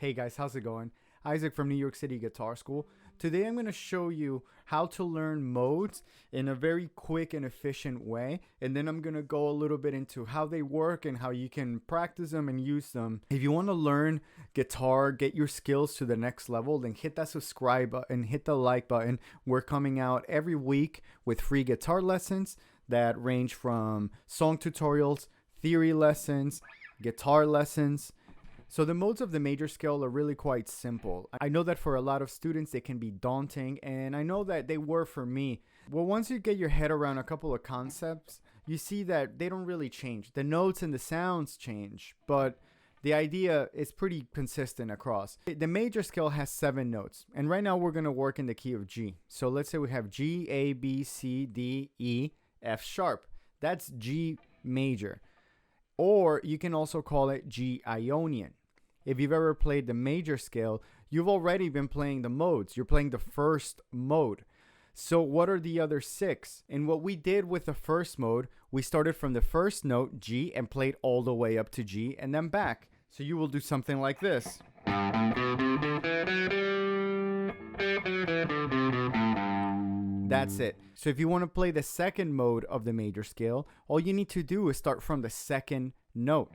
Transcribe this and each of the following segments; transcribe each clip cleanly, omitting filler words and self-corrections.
Hey guys, how's it going? Isaac from New York City Guitar School. Today I'm going to show you how to learn modes in a very quick and efficient way, and then I'm going to go a little bit into how they work and how you can practice them and use them. If you want to learn guitar, get your skills to the next level, then hit that subscribe button, hit the like button. We're coming out every week with free guitar lessons that range from song tutorials, theory lessons, guitar lessons. So the modes of the major scale are really quite simple. I know that for a lot of students they can be daunting, and I know that they were for me. Well, once you get your head around a couple of concepts, you see that they don't really change. The notes and the sounds change, but the idea is pretty consistent across. The major scale has 7 notes, and right now we're going to work in the key of G. So let's say we have G, A, B, C, D, E, F sharp. That's G major. Or you can also call it G Ionian. If you've ever played the major scale, you've already been playing the modes. You're playing the first mode. So what are the other 6? And what we did with the first mode, we started from the first note, G, and played all the way up to G and then back. So you will do something like this. That's it. So if you want to play the second mode of the major scale, all you need to do is start from the second note.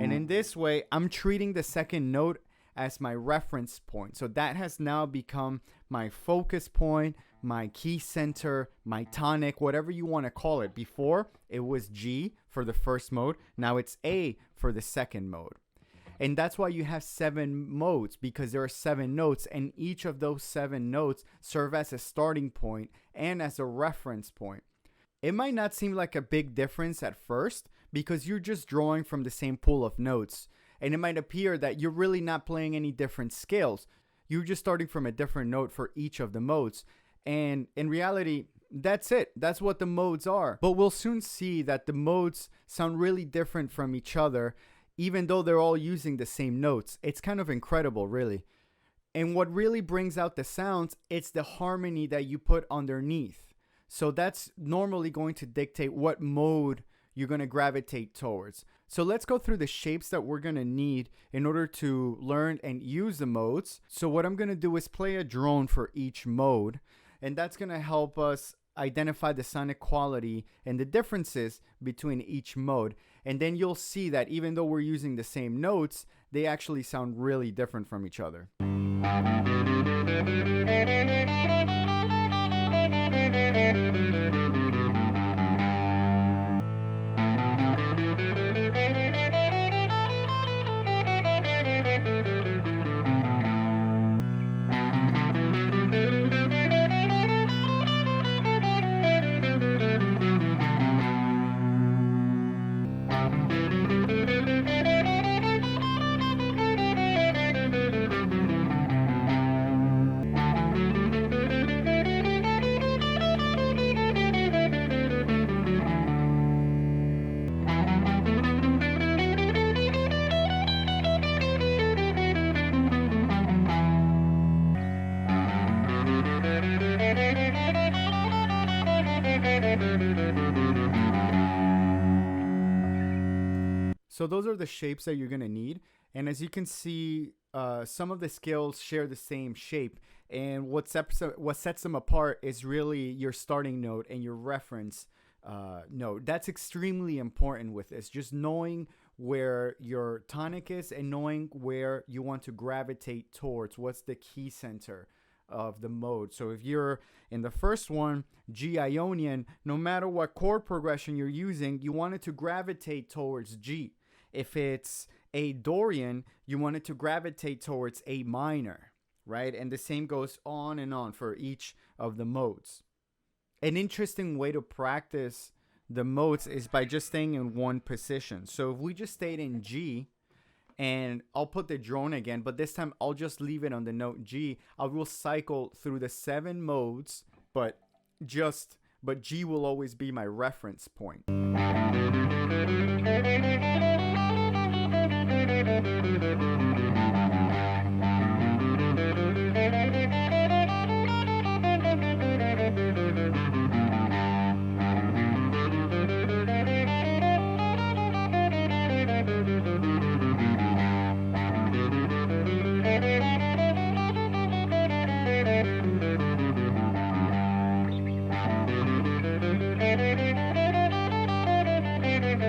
And in this way, I'm treating the second note as my reference point. So that has now become my focus point, my key center, my tonic, whatever you want to call it. Before, it was G for the first mode. Now it's A for the second mode. And that's why you have 7 modes, because there are 7 notes, and each of those 7 notes serve as a starting point and as a reference point. It might not seem like a big difference at first because you're just drawing from the same pool of notes, and it might appear that you're really not playing any different scales. You're just starting from a different note for each of the modes, and in reality, that's it. That's what the modes are. But we'll soon see that the modes sound really different from each other, even though they're all using the same notes. It's kind of incredible, really. And what really brings out the sounds, it's the harmony that you put underneath. So that's normally going to dictate what mode you're going to gravitate towards. So let's go through the shapes that we're going to need in order to learn and use the modes. So what I'm going to do is play a drone for each mode, and that's going to help us identify the sonic quality and the differences between each mode. And then you'll see that even though we're using the same notes, they actually sound really different from each other. So those are the shapes that you're going to need. And as you can see, some of the scales share the same shape. And what sets them apart is really your starting note and your reference note. That's extremely important with this. Just knowing where your tonic is and knowing where you want to gravitate towards. What's the key center of the mode. So if you're in the first one, G Ionian, no matter what chord progression you're using, you want it to gravitate towards G. If it's a Dorian, you want it to gravitate towards A minor, right? And the same goes on and on for each of the modes. An interesting way to practice the modes is by just staying in one position. So if we just stayed in G, and I'll put the drone again, but this time I'll just leave it on the note G. I will cycle through the 7 modes, but G will always be my reference point.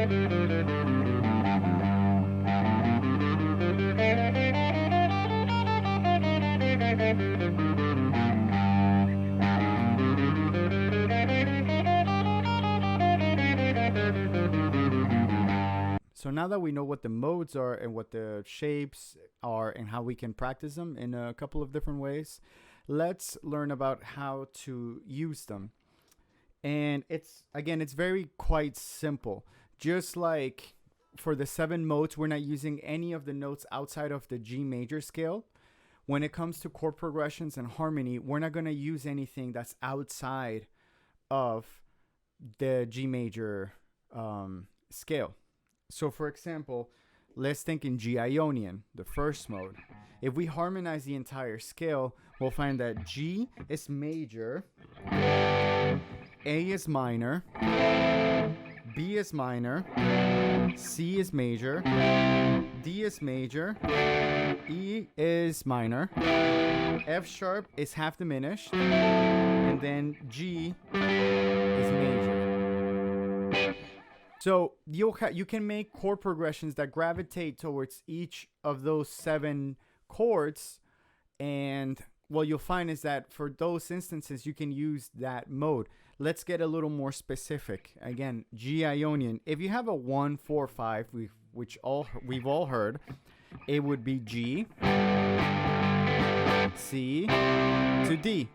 So now that we know what the modes are and what the shapes are and how we can practice them in a couple of different ways, let's learn about how to use them. And it's very quite simple. Just like for the 7 modes, we're not using any of the notes outside of the G major scale. When it comes to chord progressions and harmony, we're not going to use anything that's outside of the G major scale. So for example, let's think in G Ionian, the first mode. If we harmonize the entire scale, we'll find that G is major, A is minor, B is minor, C is major, D is major, E is minor, F sharp is half diminished, and then G is major. So you can make chord progressions that gravitate towards each of those 7 chords, and what you'll find is that for those instances you can use that mode. Let's get a little more specific. Again, G Ionian. If you have a 1, 4, 5, which we've all heard, it would be G, C to D.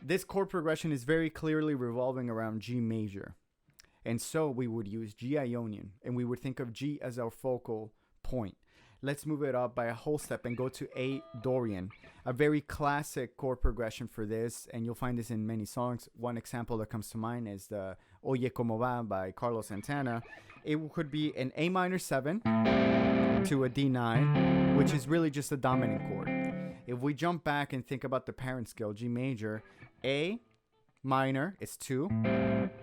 This chord progression is very clearly revolving around G major. And so we would use G Ionian, and we would think of G as our focal point. Let's move it up by a whole step and go to A Dorian, a very classic chord progression for this, and you'll find this in many songs. One example that comes to mind is the Oye Como Va by Carlos Santana. It could be an A minor 7 to a D9, which is really just a dominant chord. If we jump back and think about the parent scale, G major, A minor is 2,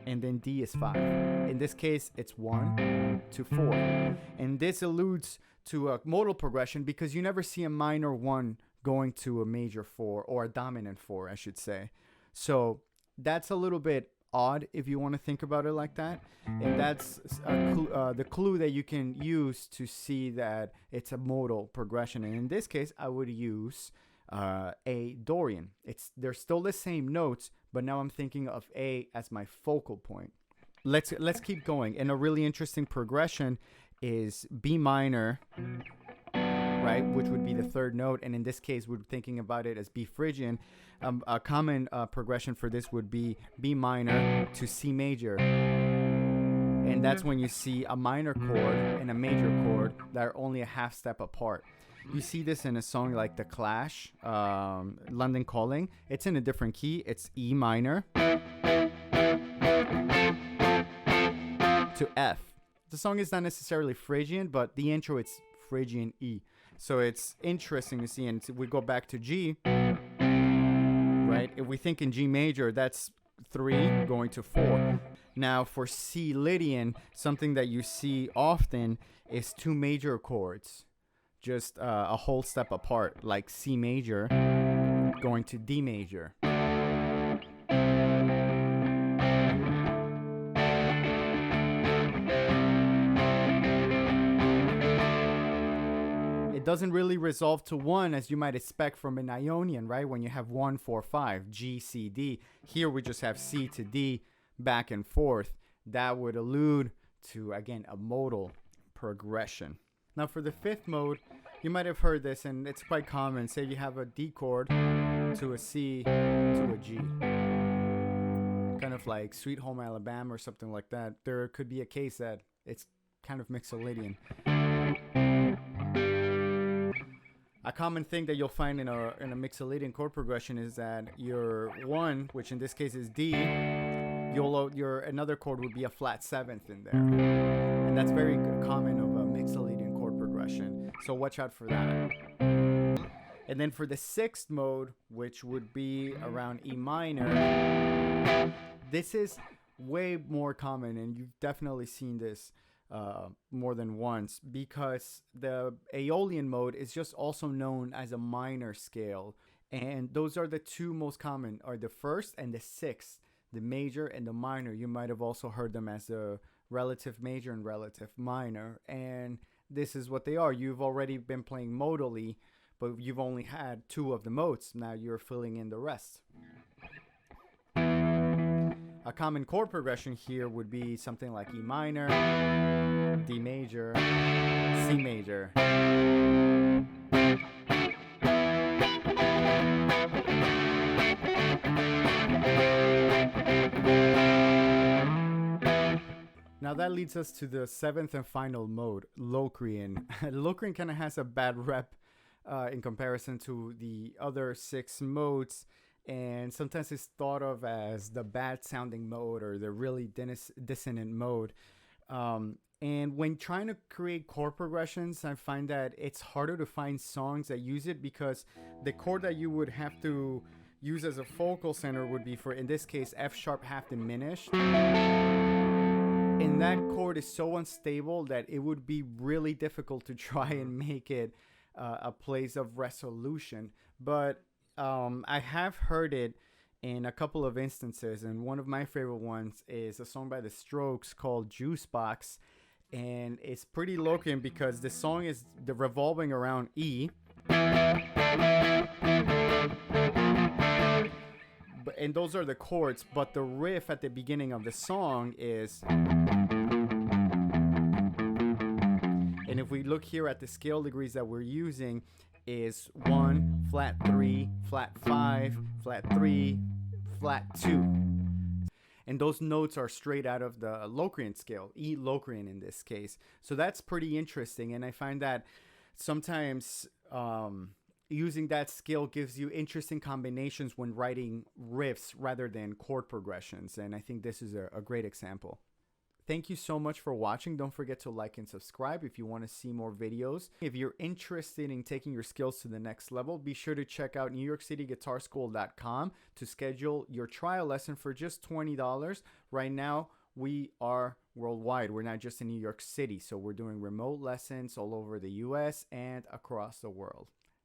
and then D is 5. In this case, it's 1 to 4. And this alludes to a modal progression because you never see a minor 1 going to a major 4, or a dominant 4, I should say. So that's a little bit odd if you want to think about it like that. And that's the clue that you can use to see that it's a modal progression. And in this case, I would use A Dorian. They're still the same notes, but now I'm thinking of A as my focal point. Let's keep going. And a really interesting progression is B minor, right, which would be the 3rd note, and in this case we're thinking about it as B Phrygian. A common progression for this would be B minor to C major, and that's when you see a minor chord and a major chord that are only a half step apart. You see this in a song like The Clash, London Calling. It's in a different key. It's E minor to F. The song is not necessarily Phrygian, but the intro, it's Phrygian E. So it's interesting to see. And we go back to G, right? If we think in G major, that's 3 going to 4. Now for C Lydian, something that you see often is 2 major chords, just a whole step apart, like C major going to D major. Doesn't really resolve to 1 as you might expect from an Ionian, right? When you have 1, 4, 5, G, C, D. Here we just have C to D back and forth. That would allude to, again, a modal progression. Now for the 5th mode, you might have heard this, and it's quite common. Say you have a D chord to a C to a G. Kind of like Sweet Home Alabama or something like that. There could be a case that it's kind of Mixolydian. A common thing that you'll find in a Mixolydian chord progression is that your 1, which in this case is D, your another chord would be a flat 7th in there, and that's very common of a Mixolydian chord progression. So watch out for that. And then for the 6th mode, which would be around E minor, this is way more common, and you've definitely seen this more than once, because the Aeolian mode is just also known as a minor scale, and those are the 2 most common, are the 1st and the 6th the major and the minor. You might have also heard them as the relative major and relative minor. And this is what they are. You've already been playing modally, but you've only had 2 of the modes. Now you're filling in the rest. A common chord progression here would be something like E minor, D major, C major. Now that leads us to the 7th and final mode, Locrian. Locrian kind of has a bad rep in comparison to the other 6 modes, and sometimes it's thought of as the bad sounding mode or the really dissonant mode. And when trying to create chord progressions, I find that it's harder to find songs that use it, because the chord that you would have to use as a focal center would be, for in this case, F sharp half diminished. And that chord is so unstable that it would be really difficult to try and make it a place of resolution. But I have heard it in a couple of instances, and one of my favorite ones is a song by The Strokes called Juice Box. And it's pretty Locrian because the song is revolving around E. And those are the chords, but the riff at the beginning of the song is. And if we look here at the scale degrees that we're using, is 1, flat 3, flat 5, flat 3, flat 2. And those notes are straight out of the Locrian scale, E Locrian in this case. So that's pretty interesting. And I find that sometimes using that scale gives you interesting combinations when writing riffs rather than chord progressions. And I think this is a great example. Thank you so much for watching. Don't forget to like and subscribe if you want to see more videos. If you're interested in taking your skills to the next level, be sure to check out NYCGuitarSchool.com to schedule your trial lesson for just $20. Right now, we are worldwide. We're not just in New York City, so we're doing remote lessons all over the US and across the world.